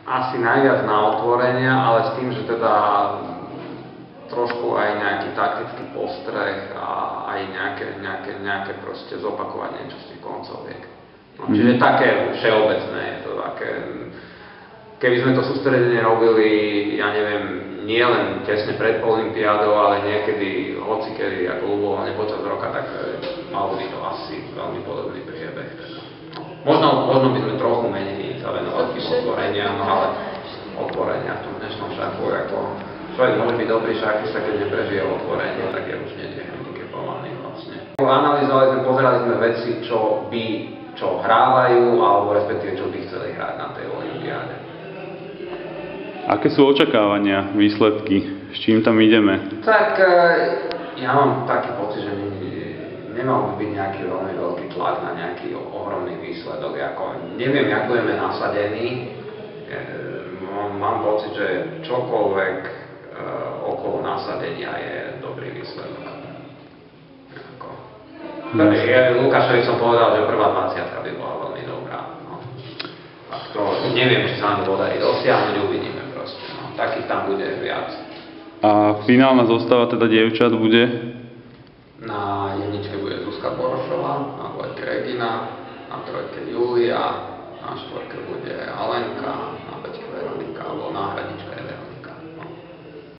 Asi najviac na otvorenia, ale s tým, že teda trošku aj nejaký taktický postreh a aj nejaké proste zopakovať niečo z tých koncoviek. No, čiže také všeobecné je to také. Keby sme to sústredenie robili, ja neviem, nie len tesne pred olympiádou, ale niekedy, hocikedy, ako ľubovoľne počas roka, tak malo by to asi veľmi podobný priebeh. Možno by sme trochu menej sa venovali tým otvoreniam, ale otvorenia v tom dnešnom šachu, ako človek môže byť dobrý šachista, keď neprežije otvorenie, tak je už nie handicapovaný vlastne. Analyzovali sme, pozerali sme veci, čo hrávajú, alebo respektíve čo by chceli hrať na tej olympiáde. Aké sú očakávania, výsledky? S čím tam ideme? Tak ja mám taký pocit, že nemal by byť nejaký veľmi veľký tlak na nejaký ohromný výsledok. Neviem, jak budeme nasadení. Mám pocit, že čokoľvek okolo nasadenia je dobrý výsledok. Lukášovi som povedal, že prvá 20 by bola veľmi dobrá. No. To neviem, či sa nám podarí dosiahnuť, uvidíme proste. No. Takých tam bude viac. A finálna zostava teda dievčat bude? Na jedničke bude Zuzka Borošová, na dvojke Regina, na trojke Julia, na štvorke bude Alenka, na päťke Veronika, alebo náhradnička